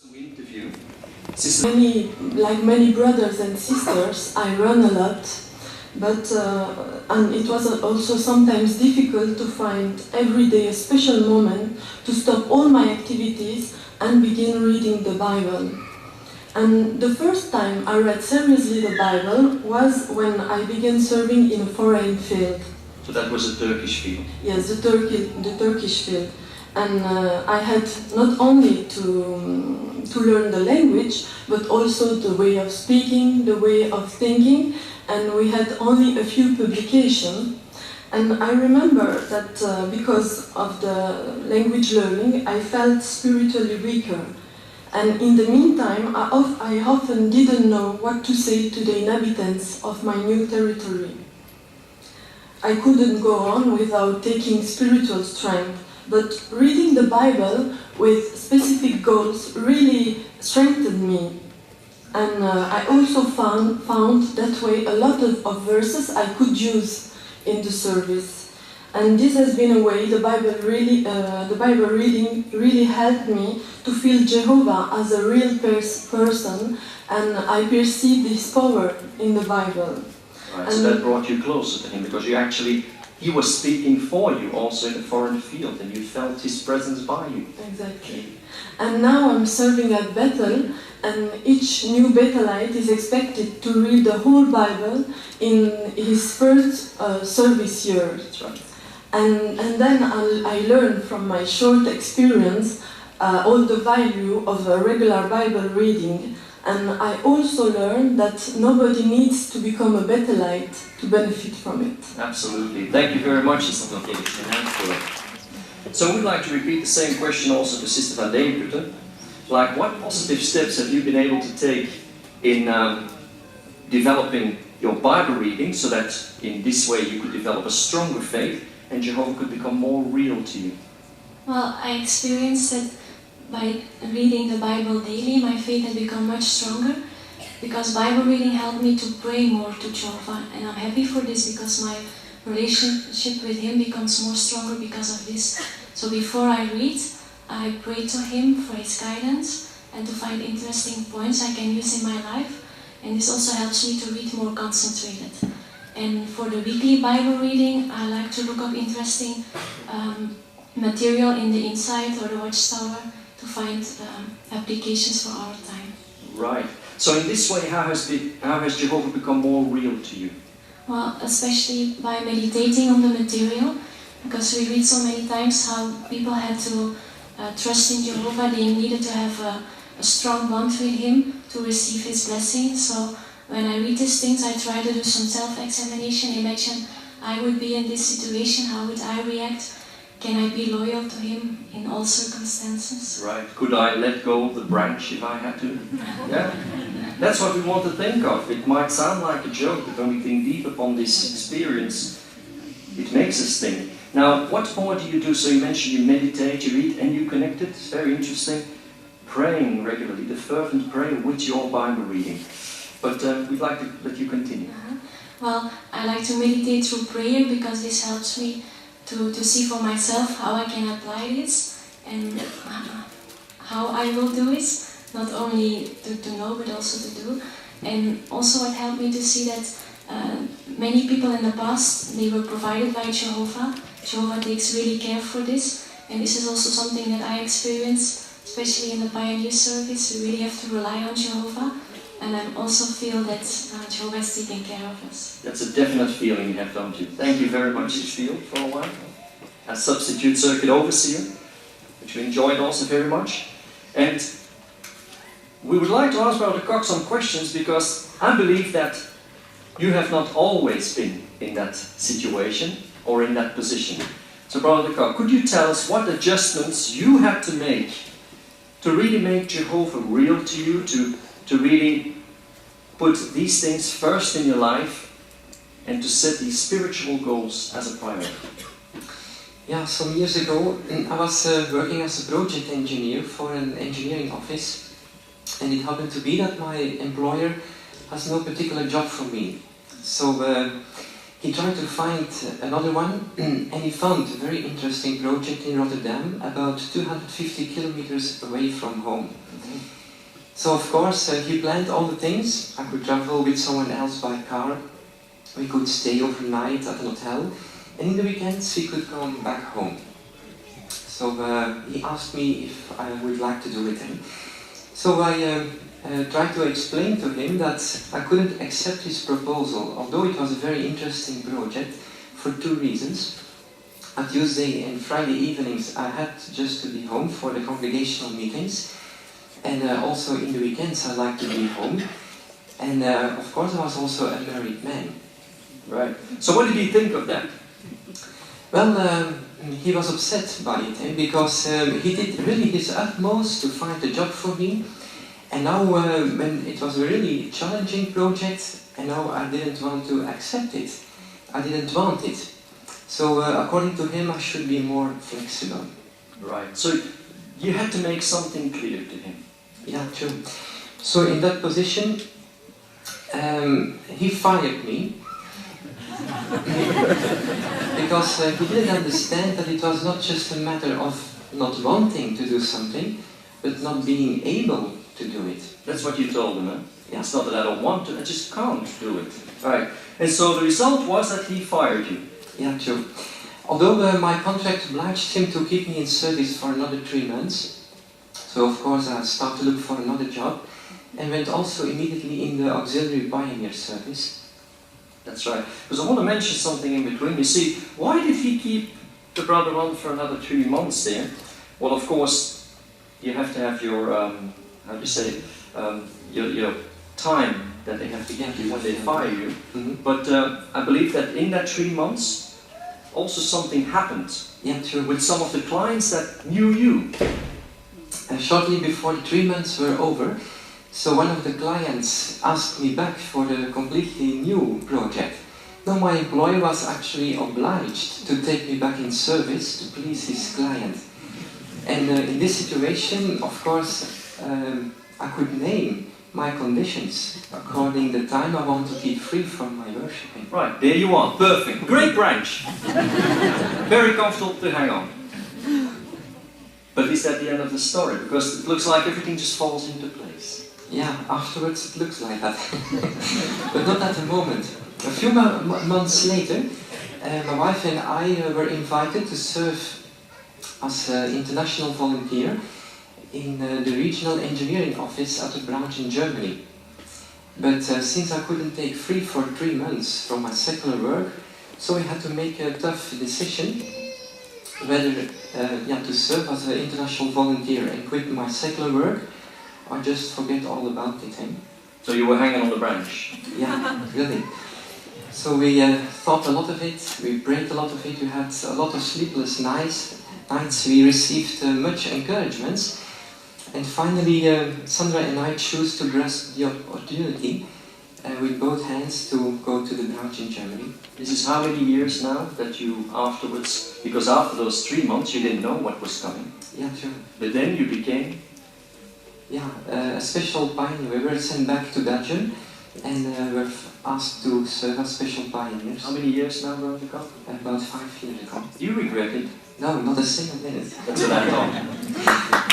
Interview. Like many brothers and sisters, I run a lot, but and it was also sometimes difficult to find every day a special moment to stop all my activities and begin reading the Bible. And the first time I read seriously the Bible was when I began serving in a foreign field. So that was a Turkish field? Yes, the Turkish field. And I had not only to learn the language, but also the way of speaking, the way of thinking, and we had only a few publications. And I remember that because of the language learning, I felt spiritually weaker. And in the meantime, I often didn't know what to say to the inhabitants of my new territory. I couldn't go on without taking spiritual strength. But reading the Bible with specific goals really strengthened me. And I also found that way a lot of verses I could use in the service. And this has been a way the Bible reading really helped me to feel Jehovah as a real person, and I perceived His power in the Bible. Right, so that brought you closer to Him, because He was speaking for you also in a foreign field, and you felt His presence by you. Exactly. And now I'm serving at Bethel, and each new Bethelite is expected to read the whole Bible in his first service year. That's right. And then I learned from my short experience all the value of a regular Bible reading. And I also learned that nobody needs to become a Bethelite to benefit from it. Absolutely. Thank you very much, Sister Van. So we'd like to repeat the same question also to Sister Van Deenputten. Like, what positive steps have you been able to take in developing your Bible reading so that in this way you could develop a stronger faith and Jehovah could become more real to you? Well, I experienced that by reading the Bible daily, my faith had become much stronger, because Bible reading helped me to pray more to Jehovah, and I'm happy for this because my relationship with Him becomes more stronger because of this. So before I read, I pray to Him for His guidance and to find interesting points I can use in my life, and this also helps me to read more concentrated. And for the weekly Bible reading, I like to look up interesting material in the Insight or the Watchtower to find applications for our time. Right. So in this way, how has Jehovah become more real to you? Well, especially by meditating on the material, because we read so many times how people had to trust in Jehovah. They needed to have a strong bond with Him to receive His blessing. So when I read these things, I try to do some self-examination. Imagine I would be in this situation, how would I react? Can I be loyal to Him in all circumstances? Right. Could I let go of the branch if I had to? Yeah? That's what we want to think of. It might sound like a joke, but when we think deep upon this experience, it makes us think. Now, what more do you do? So you mentioned you meditate, you read, and you connect it. It's very interesting. Praying regularly, the fervent prayer with your Bible reading. But we'd like to let you continue. Well, I like to meditate through prayer because this helps me to see for myself how I can apply this and how I will do it, not only to know but also to do. And also what helped me to see that many people in the past, they were provided by Jehovah. Jehovah takes really care for this, and this is also something that I experienced, especially in the Pioneer service. We really have to rely on Jehovah, and I also feel that Jehovah is taking care of us. That's a definite feeling you have, don't you? Thank you very much, Cecile, for a while. As substitute circuit overseer, which we enjoyed also very much. And we would like to ask Brother Cox some questions, because I believe that you have not always been in that situation or in that position. So Brother Cox, could you tell us what adjustments you had to make to really make Jehovah real to you, to really put these things first in your life and to set these spiritual goals as a priority? Yeah, some years ago I was working as a project engineer for an engineering office, and it happened to be that my employer has no particular job for me. So he tried to find another one, and he found a very interesting project in Rotterdam, about 250 kilometers away from home. So of course he planned all the things. I could travel with someone else by car, we could stay overnight at an hotel, and in the weekends we could come back home. So he asked me if I would like to do it. So I tried to explain to him that I couldn't accept his proposal, although it was a very interesting project, for two reasons. On Tuesday and Friday evenings I had just to be home for the congregational meetings, and also in the weekends I like to be home. And of course I was also a married man. Right. So what did he think of that? Well, he was upset by it, because he did really his utmost to find a job for me. And now, when it was a really challenging project, and now I didn't want to accept it. I didn't want it. So, according to him, I should be more flexible. Right. So, you had to make something clear to him. Yeah, true. So, in that position, he fired me. Because he didn't understand that it was not just a matter of not wanting to do something, but not being able to do it. That's what you told him, huh? Yeah. It's not that I don't want to, I just can't do it. Right. And so the result was that he fired you. Yeah, true. Although my contract obliged him to keep me in service for another 3 months, so of course I started to look for another job, and went also immediately in the auxiliary pioneer service. That's right. Because I want to mention something in between. You see, why did he keep the brother on for another 3 months there? Well, of course, you have to have your, how do you say, your time that they have to give you when they fire you. Mm-hmm. But I believe that in that 3 months, also something happened. Yeah, true. With some of the clients that knew you. Shortly before the 3 months were over, so one of the clients asked me back for a completely new project. Now my employer was actually obliged to take me back in service to please his client. And in this situation, of course, I could name my conditions according to the time I want to keep free from my worshipping. Right, there you are. Perfect. Great branch. Very comfortable to hang on. But is that the end of the story? Because it looks like everything just falls into place. Yeah, afterwards it looks like that. But not at the moment. A few months later, my wife and I were invited to serve as an international volunteer in the regional engineering office at a branch in Germany. But since I couldn't take free for 3 months from my secular work, so we had to make a tough decision whether to serve as an international volunteer and quit my secular work, or just forget all about it. So you were hanging on the branch? Yeah, really. So we thought a lot of it, we prayed a lot of it, we had a lot of sleepless nights, we received much encouragement, and finally Sandra and I chose to grasp the opportunity with both hands to go to the branch in Germany. This is how many years now that you afterwards, because after those 3 months you didn't know what was coming. Yeah, true. But then you became? Yeah, a special pioneer. We were sent back to Belgium and were asked to serve as special pioneers. How many years now ago? About 5 years ago. Do you regret it? No, not a single minute. That's what I thought.